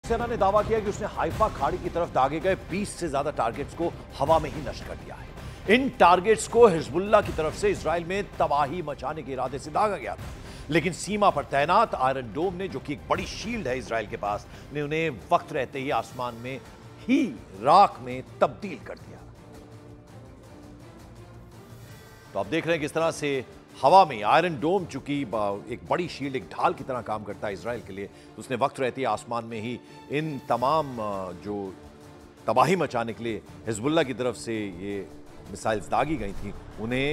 सेना ने दावा किया कि उसने हाइफा खाड़ी की तरफ दागे गए 20 से ज्यादा टारगेट्स को हवा में ही नष्ट कर दिया है। इन टारगेट्स को हिजबुल्लाह की तरफ से इजराइल में तबाही मचाने के इरादे से दागा गया था, लेकिन सीमा पर तैनात आयरन डोम ने, जो कि एक बड़ी शील्ड है इजराइल के पास, ने उन्हें वक्त रहते ही आसमान में ही राख में तब्दील कर दिया। तो आप देख रहे हैं किस तरह से हवा में आयरन डोम, चूंकि एक बड़ी शील्ड, एक ढाल की तरह काम करता है इजराइल के लिए, तो उसने वक्त रहते ही आसमान में ही इन तमाम जो तबाही मचाने के लिए हिजबुल्लाह की तरफ से ये मिसाइल्स दागी गई थी, उन्हें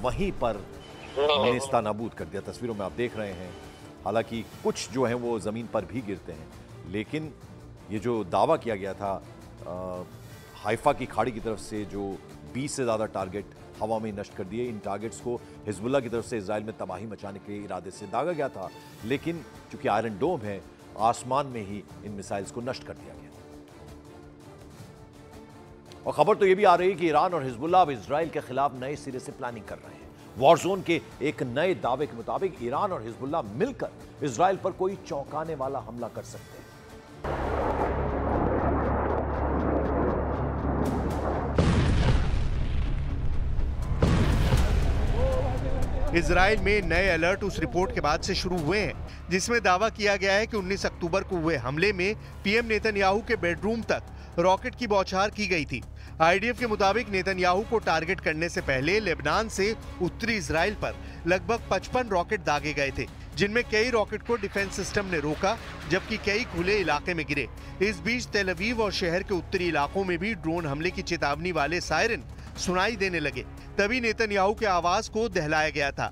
वहीं पर नेस्ता नाबूद कर दिया। तस्वीरों में आप देख रहे हैं, हालांकि कुछ जो हैं वो ज़मीन पर भी गिरते हैं, लेकिन ये जो दावा किया गया था हाइफा की खाड़ी की तरफ से जो 20 से ज़्यादा टारगेट हवा में नष्ट कर दिए, इन टारगेट्स को हिजबुल्लाह की तरफ से इजराइल में तबाही मचाने के इरादे से दागा गया था, लेकिन चूंकि आयरन डोम है, आसमान में ही इन मिसाइल्स को नष्ट कर दिया गया। और खबर तो यह भी आ रही है कि ईरान और हिजबुल्लाह अब इजराइल के खिलाफ नए सिरे से प्लानिंग कर रहे हैं। वॉर जोन के एक नए दावे के मुताबिक ईरान और हिजबुल्लाह मिलकर इजराइल पर कोई चौंकाने वाला हमला कर सकते हैं। इजराइल में नए अलर्ट उस रिपोर्ट के बाद से शुरू हुए हैं जिसमें दावा किया गया है कि 19 अक्टूबर को हुए हमले में पीएम नेतन्याहू के बेडरूम तक रॉकेट की बौछार की गई थी। आईडीएफ के मुताबिक नेतन्याहू को टारगेट करने से पहले लेबनान से उत्तरी इजराइल पर लगभग 55 रॉकेट दागे गए थे, जिनमें कई रॉकेट को डिफेंस सिस्टम ने रोका, जबकि कई खुले इलाके में गिरे। इस बीच तेल अवीव और शहर के उत्तरी इलाकों में भी ड्रोन हमले की चेतावनी वाले सायरन सुनाई देने लगे। तभी नेतन्याहू के आवास को दहलाया गया था।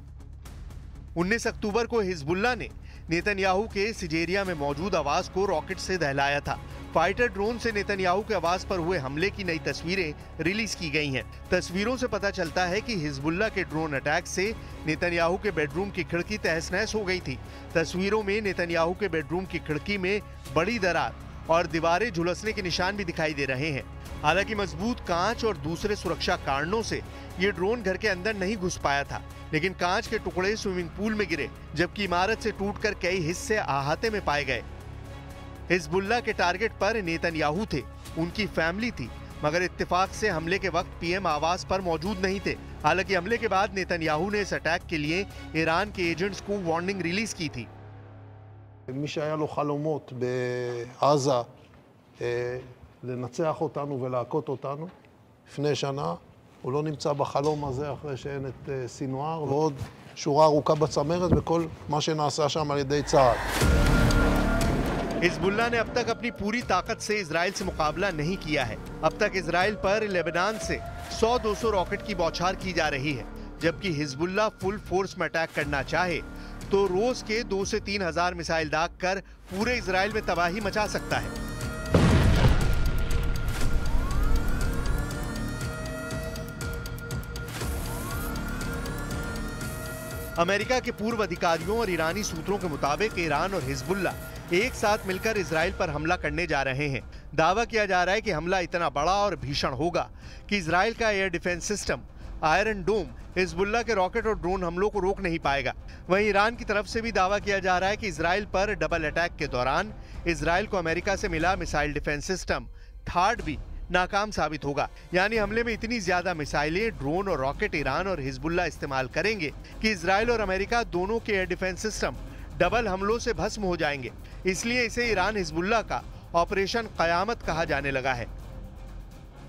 19 अक्टूबर को हिजबुल्लाह ने नेतन्याहू के सिजेरिया में मौजूद आवास को रॉकेट से दहलाया था। फाइटर ड्रोन से नेतन्याहू के आवास पर हुए हमले की नई तस्वीरें रिलीज की गई हैं। तस्वीरों से पता चलता है कि हिजबुल्लाह के ड्रोन अटैक से नेतन्याहू के बेडरूम की खिड़की तहस-नहस हो गई थी। तस्वीरों में नेतन्याहू के बेडरूम की खिड़की में बड़ी दरार और दीवारें झुलसने के निशान भी दिखाई दे रहे हैं। हालांकि मजबूत कांच और दूसरे सुरक्षा कारणों से ये ड्रोन घर के अंदर नहीं घुस पाया था, लेकिन कांच के टुकड़े स्विमिंग पूल में गिरे, जबकि इमारत से टूटकर कई हिस्से अहाते में पाए गए। हिजबुल्लाह के टारगेट पर नेतन्याहू थे, उनकी फैमिली थी, मगर इत्तेफाक से हमले के वक्त पीएम आवास पर मौजूद नहीं थे। हालांकि हमले के बाद नेतन्याहू ने इस अटैक के लिए ईरान के एजेंट्स को वार्निंग रिलीज की थी। מי שהיה לו חלומות בעזה לנצח אותנו ולהכות אותנו לפני שנה, הוא לא נמצא בחלום הזה אחרי שאין את סינואר ועוד שורה ארוכה בצמרת וכל מה שנעשה שם על ידי צה"ל. हिजबुल्लाह ने अब तक अपनी पूरी ताकत से इजराइल से मुकाबला नहीं किया है। अब तक इजराइल पर लेबनान से 100-200 रॉकेट की बौछार की जा रही है, जबकि हिजबुल्लाह फुल फोर्स में अटैक करना चाहे तो रोज के 2 से 3 हजार मिसाइल दाग कर पूरे इजराइल में तबाही मचा सकता है। अमेरिका के पूर्व अधिकारियों और ईरानी सूत्रों के मुताबिक ईरान और हिजबुल्लाह एक साथ मिलकर इजराइल पर हमला करने जा रहे हैं। दावा किया जा रहा है कि हमला इतना बड़ा और भीषण होगा कि इजराइल का एयर डिफेंस सिस्टम आयरन डोम हिजबुल्लाह के रॉकेट और ड्रोन हमलों को रोक नहीं पाएगा। वहीं ईरान की तरफ से भी दावा किया जा रहा है कि इजराइल पर डबल अटैक के दौरान इजराइल को अमेरिका से मिला मिसाइल डिफेंस सिस्टम थार्ड भी नाकाम साबित होगा। यानी हमले में इतनी ज्यादा मिसाइलें, ड्रोन और रॉकेट ईरान और हिजबुल्लाह इस्तेमाल करेंगे कि इजराइल और अमेरिका दोनों के एयर डिफेंस सिस्टम डबल हमलों से भस्म हो जाएंगे। इसलिए इसे ईरान हिजबुल्लाह का ऑपरेशन कयामत कहा जाने लगा है।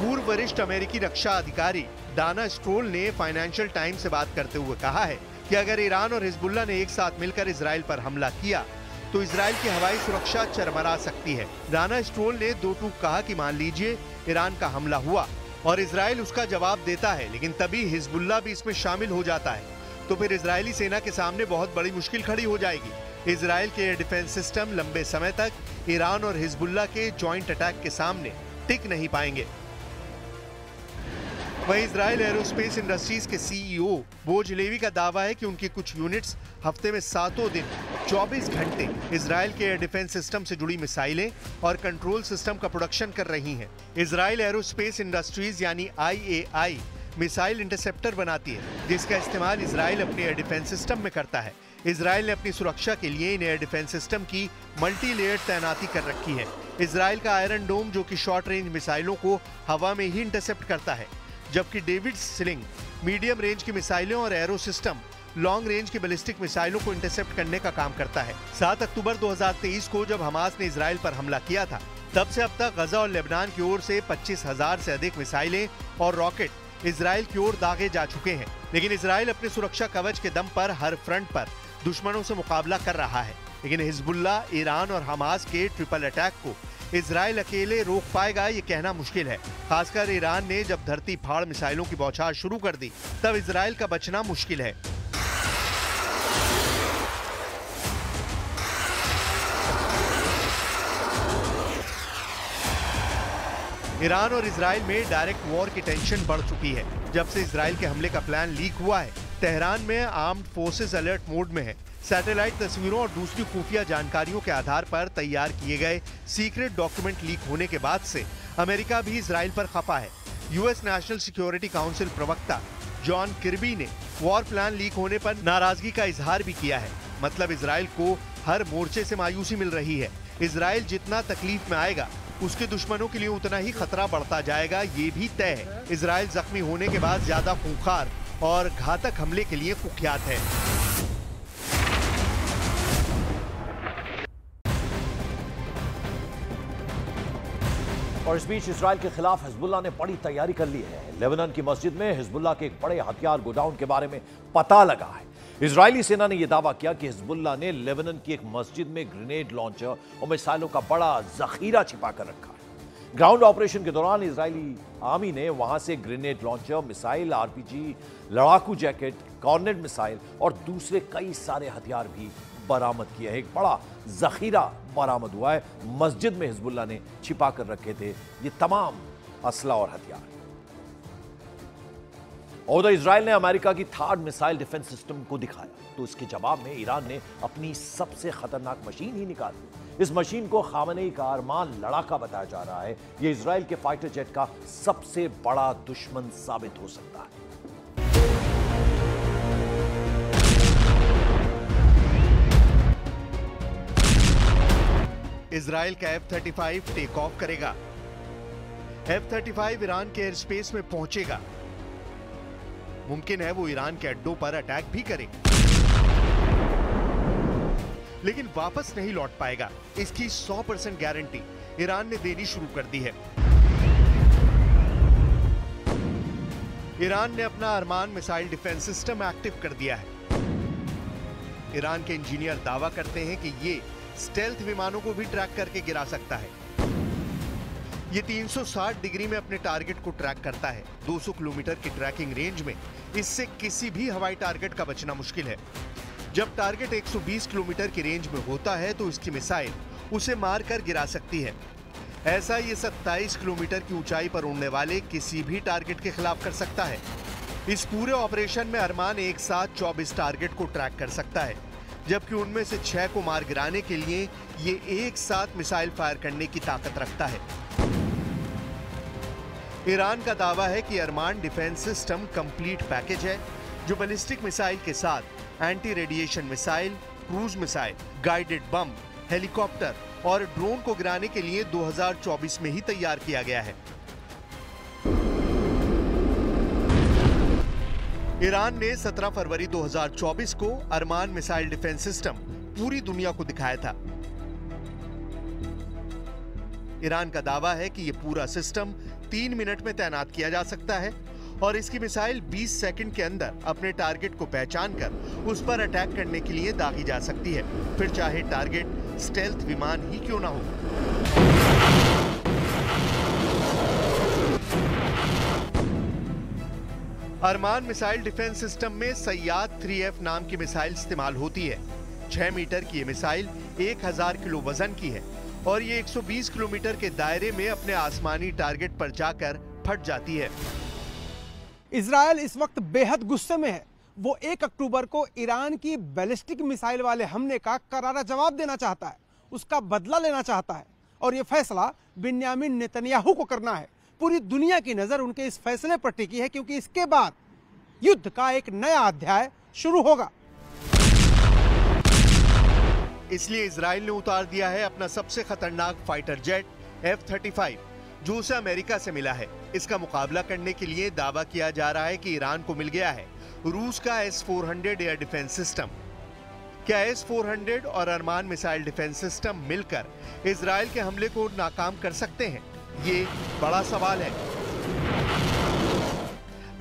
पूर्व वरिष्ठ अमेरिकी रक्षा अधिकारी डाना स्ट्रोल ने फाइनेंशियल टाइम्स से बात करते हुए कहा है कि अगर ईरान और हिजबुल्लाह ने एक साथ मिलकर इजराइल पर हमला किया तो इजराइल की हवाई सुरक्षा चरमरा सकती है। डाना स्ट्रोल ने दो टूक कहा कि मान लीजिए ईरान का हमला हुआ और इजराइल उसका जवाब देता है, लेकिन तभी हिजबुल्लाह भी इसमें शामिल हो जाता है, तो फिर इजरायली सेना के सामने बहुत बड़ी मुश्किल खड़ी हो जाएगी। इजराइल के एयर डिफेंस सिस्टम लंबे समय तक ईरान और हिजबुल्लाह के जॉइंट अटैक के सामने टिक नहीं पाएंगे। वहीं इजराइल एरोस्पेस इंडस्ट्रीज के सीईओ बोज लेवी का दावा है कि उनकी कुछ यूनिट्स हफ्ते में 7 दिन 24 घंटे इजराइल के एयर डिफेंस सिस्टम से जुड़ी मिसाइलें और कंट्रोल सिस्टम का प्रोडक्शन कर रही हैं। इजराइल एरोस्पेस इंडस्ट्रीज यानी IAI मिसाइल इंटरसेप्टर बनाती है, जिसका इस्तेमाल इजराइल अपने एयर डिफेंस सिस्टम में करता है। इजराइल ने अपनी सुरक्षा के लिए इन एयर डिफेंस सिस्टम की मल्टी लेयर्ड तैनाती कर रखी है। इजराइल का आयरन डोम जो कि शॉर्ट रेंज मिसाइलों को हवा में ही इंटरसेप्ट करता है, जबकि डेविड स्लिंग मीडियम रेंज की मिसाइलें और एरो सिस्टम लॉन्ग रेंज की बैलिस्टिक मिसाइलों को इंटरसेप्ट करने का काम करता है। 7 अक्टूबर 2023 को जब हमास ने इजराइल पर हमला किया था, तब से अब तक गजा और लेबनान की ओर से 25,000 से अधिक मिसाइलें और रॉकेट इजराइल की ओर दागे जा चुके हैं। लेकिन इजराइल अपने सुरक्षा कवच के दम पर हर फ्रंट पर दुश्मनों से मुकाबला कर रहा है। लेकिन हिजबुल्लाह, ईरान और हमास के ट्रिपल अटैक को इजराइल अकेले रोक पाएगा ये कहना मुश्किल है। खासकर ईरान ने जब धरती फाड़ मिसाइलों की बौछार शुरू कर दी, तब इजराइल का बचना मुश्किल है। ईरान और इजराइल में डायरेक्ट वॉर की टेंशन बढ़ चुकी है जब से इजराइल के हमले का प्लान लीक हुआ है। तेहरान में आर्म्ड फोर्सेस अलर्ट मोड में है। सैटेलाइट तस्वीरों और दूसरी खुफिया जानकारियों के आधार पर तैयार किए गए सीक्रेट डॉक्यूमेंट लीक होने के बाद से अमेरिका भी इजराइल पर खफा है। यूएस नेशनल सिक्योरिटी काउंसिल प्रवक्ता जॉन किर्बी ने वॉर प्लान लीक होने पर नाराजगी का इजहार भी किया है। मतलब इजराइल को हर मोर्चे से मायूसी मिल रही है। इजराइल जितना तकलीफ में आएगा, उसके दुश्मनों के लिए उतना ही खतरा बढ़ता जाएगा, ये भी तय है। इजराइल जख्मी होने के बाद ज्यादा खूंखार और घातक हमले के लिए कुख्यात है। और इस बीच इजराइल के खिलाफ हिजबुल्लाह ने बड़ी तैयारी कर ली है। लेबनान की मस्जिद में हिजबुल्लाह के एक बड़े हथियार गोडाउन के बारे में पता लगा है। इजरायली सेना ने यह दावा किया कि हिजबुल्लाह ने लेबनान की एक मस्जिद में ग्रेनेड लॉन्चर और मिसाइलों का बड़ा जखीरा छिपा कर रखा है। ग्राउंड ऑपरेशन के दौरान इजरायली आर्मी ने वहां से ग्रेनेड लॉन्चर, मिसाइल, RPG, लड़ाकू जैकेट, कॉर्नेट मिसाइल और दूसरे कई सारे हथियार भी बरामद किए हैं। एक बड़ा जखीरा बरामद हुआ है। मस्जिद में हिजबुल्लाह ने छिपा कर रखे थे ये तमाम असला और हथियार। और उधर इजराइल ने अमेरिका की थार्ड मिसाइल डिफेंस सिस्टम को दिखाया, तो इसके जवाब में ईरान ने अपनी सबसे खतरनाक मशीन ही निकाली। इस मशीन को खामेनेई का अरमान लड़ाका बताया जा रहा है। यह इजराइल के फाइटर जेट का सबसे बड़ा दुश्मन साबित हो सकता है। इजराइल का F-35 टेक ऑफ करेगा। F-35 ईरान के एयर स्पेस में पहुंचेगा। मुमकिन है वो ईरान के अड्डों पर अटैक भी करे, लेकिन वापस नहीं लौट पाएगा। इसकी 100% गारंटी ईरान ने देनी शुरू कर दी है। ईरान ने अपना अरमान मिसाइल डिफेंस सिस्टम एक्टिव कर दिया है। ईरान के इंजीनियर दावा करते हैं कि ये स्टेल्थ विमानों को भी ट्रैक करके गिरा सकता है। ये 360 डिग्री में अपने टारगेट को ट्रैक करता है। 200 किलोमीटर की ट्रैकिंग रेंज में इससे किसी भी हवाई टारगेट का बचना मुश्किल है। जब टारगेट 120 किलोमीटर की रेंज में होता है तो इसकी मिसाइल उसे मारकर गिरा सकती है। ऐसा ये 27 किलोमीटर की ऊंचाई पर उड़ने वाले किसी भी टारगेट के खिलाफ कर सकता है। इस पूरे ऑपरेशन में अरमान एक साथ 24 टारगेट को ट्रैक कर सकता है, जबकि उनमें से 6 को मार गिराने के लिए ये एक साथ मिसाइल फायर करने की ताकत रखता है। ईरान का दावा है कि अरमान डिफेंस सिस्टम कंप्लीट पैकेज है, जो बैलिस्टिक मिसाइल के साथ anti radiation missile, cruise missile, guided bomb, helicopter और ड्रोन को गिराने के लिए 2024 में ही तैयार किया गया है। ईरान ने 17 फरवरी 2024 को अरमान मिसाइल डिफेंस सिस्टम पूरी दुनिया को दिखाया था। ईरान का दावा है कि यह पूरा सिस्टम 3 मिनट में तैनात किया जा सकता है और इसकी मिसाइल 20 सेकंड के अंदर अपने टारगेट को पहचान कर उस पर अटैक करने के लिए दागी जा सकती है, फिर चाहे टारगेट स्टेल्थ विमान ही क्यों ना हो। अरमान मिसाइल डिफेंस सिस्टम में सैयाद 3F नाम की मिसाइल इस्तेमाल होती है। 6 मीटर की ये मिसाइल 1000 किलो वजन की है और ये 120 किलोमीटर के दायरे में अपने आसमानी टारगेट पर जाकर फट जाती है। इजराइल इस वक्त बेहद गुस्से में है। वो 1 अक्टूबर को ईरान की बैलिस्टिक मिसाइल वाले हमले का करारा जवाब देना चाहता है, उसका बदला लेना चाहता है और ये फैसला बिन्यामिन नेतन्याहू को करना है। पूरी दुनिया की नजर उनके इस फैसले पर टिकी है क्योंकि इसके बाद युद्ध का एक नया अध्याय शुरू होगा। इसलिए इजराइल ने उतार दिया है अपना सबसे खतरनाक फाइटर जेट F-35 जो उसे अमेरिका से मिला है। इसका मुकाबला करने के लिए दावा किया जा रहा है कि ईरान को मिल गया है रूस का S-400 एयर डिफेंस सिस्टम। क्या S-400 और अरमान मिसाइल डिफेंस सिस्टम मिलकर इजराइल के हमले को नाकाम कर सकते हैं? ये बड़ा सवाल है।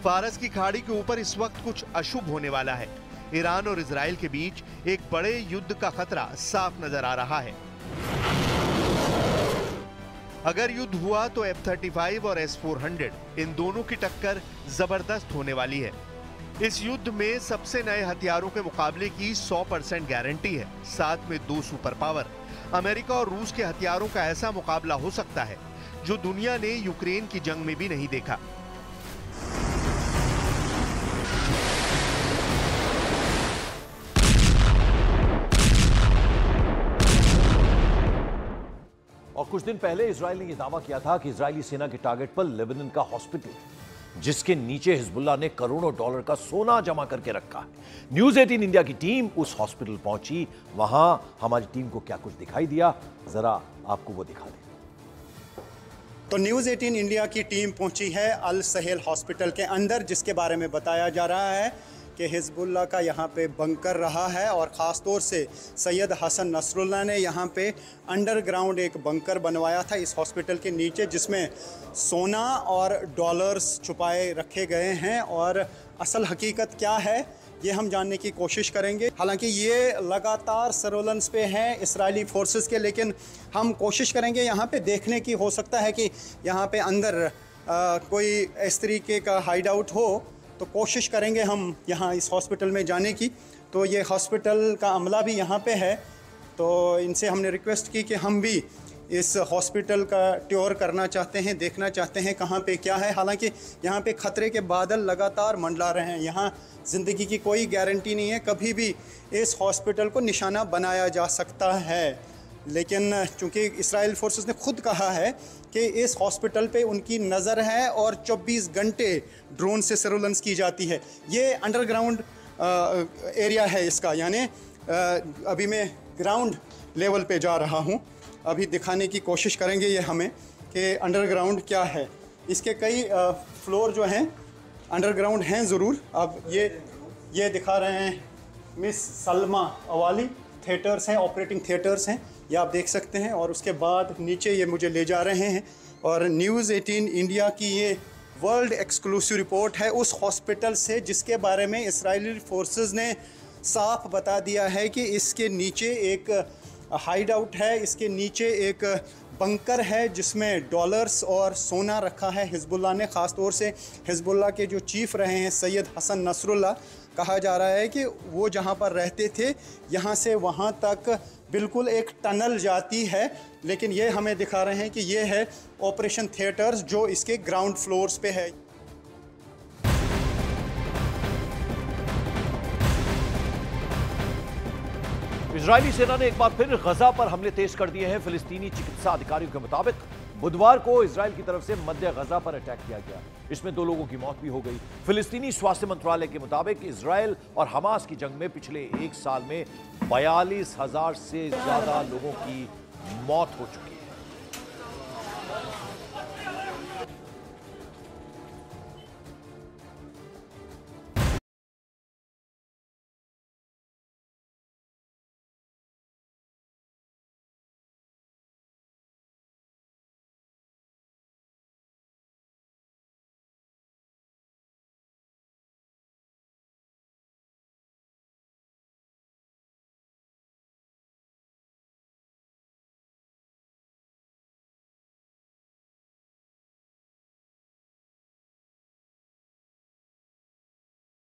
फारस की खाड़ी के ऊपर इस वक्त कुछ अशुभ होने वाला है। ईरान और इजराइल के बीच एक बड़े युद्ध का खतरा साफ नजर आ रहा है। अगर युद्ध हुआ तो F-35 और S-400 इन दोनों की टक्कर जबरदस्त होने वाली है। इस युद्ध में सबसे नए हथियारों के मुकाबले की 100% गारंटी है। साथ में 2 सुपर पावर अमेरिका और रूस के हथियारों का ऐसा मुकाबला हो सकता है जो दुनिया ने यूक्रेन की जंग में भी नहीं देखा। और कुछ दिन पहले इजराइल ने यह दावा किया था कि इजरायली सेना के टारगेट पर लेबनान का हॉस्पिटल, जिसके नीचे हिजबुल्लाह ने करोड़ों डॉलर का सोना जमा करके रखा है। न्यूज 18 इंडिया की टीम उस हॉस्पिटल पहुंची। वहां हमारी टीम को क्या कुछ दिखाई दिया, जरा आपको वो दिखा दें। तो न्यूज़ 18 इंडिया की टीम पहुंची है अल सहेल हॉस्पिटल के अंदर, जिसके बारे में बताया जा रहा है कि हिजबुल्लाह का यहाँ पे बंकर रहा है और ख़ास तौर से सैयद हसन नसरुल्लाह ने यहाँ पे अंडरग्राउंड एक बंकर बनवाया था इस हॉस्पिटल के नीचे, जिसमें सोना और डॉलर्स छुपाए रखे गए हैं। और असल हकीकत क्या है ये हम जानने की कोशिश करेंगे। हालांकि ये लगातार सर्वेलेंस पे हैं इजरायली फोर्सेस के, लेकिन हम कोशिश करेंगे यहाँ पे देखने की। हो सकता है कि यहाँ पे अंदर कोई इस तरीके का हाइड आउट हो, तो कोशिश करेंगे हम यहाँ इस हॉस्पिटल में जाने की। तो ये हॉस्पिटल का अमला भी यहाँ पे है, तो इनसे हमने रिक्वेस्ट की कि हम भी इस हॉस्पिटल का टूर करना चाहते हैं, देखना चाहते हैं कहाँ पे क्या है। हालांकि यहाँ पे ख़तरे के बादल लगातार मंडला रहे हैं। यहाँ ज़िंदगी की कोई गारंटी नहीं है, कभी भी इस हॉस्पिटल को निशाना बनाया जा सकता है। लेकिन चूँकि इजराइल फोर्सेस ने खुद कहा है कि इस हॉस्पिटल पे उनकी नज़र है और 24 घंटे ड्रोन से सर्वेलेंस की जाती है। ये अंडरग्राउंड एरिया है इसका, यानी अभी मैं ग्राउंड लेवल पे जा रहा हूँ। अभी दिखाने की कोशिश करेंगे ये हमें कि अंडरग्राउंड क्या है। इसके कई फ्लोर जो हैं अंडरग्राउंड हैं ज़रूर। अब ये दिखा रहे हैं मिस सलमा अवाली थिएटर्स हैं, ऑपरेटिंग थिएटर्स हैं, ये आप देख सकते हैं। और उसके बाद नीचे ये मुझे ले जा रहे हैं और न्यूज़ 18 इंडिया की ये वर्ल्ड एक्सक्लूसिव रिपोर्ट है उस हॉस्पिटल से, जिसके बारे में इजरायली फोर्सेस ने साफ बता दिया है कि इसके नीचे एक हाइड आउट है, इसके नीचे एक बंकर है जिसमें डॉलर्स और सोना रखा है हिजबुल्लाह ने। ख़ास तौर से हिजबुल्लाह के जो चीफ रहे हैं सैयद हसन नसरुल्लाह, कहा जा रहा है कि वो जहाँ पर रहते थे यहाँ से वहाँ तक बिल्कुल एक टनल जाती है। लेकिन ये हमें दिखा रहे हैं कि ये है ऑपरेशन थिएटर्स जो इसके ग्राउंड फ्लोर्स पे है। इजरायली सेना ने एक बार फिर गजा पर हमले तेज कर दिए हैं। फिलिस्तीनी चिकित्सा अधिकारियों के मुताबिक बुधवार को इजराइल की तरफ से मध्य गजा पर अटैक किया गया, इसमें 2 लोगों की मौत भी हो गई। फिलिस्तीनी स्वास्थ्य मंत्रालय के मुताबिक इजराइल और हमास की जंग में पिछले 1 साल में 42,000 से ज्यादा लोगों की मौत हो चुकी है।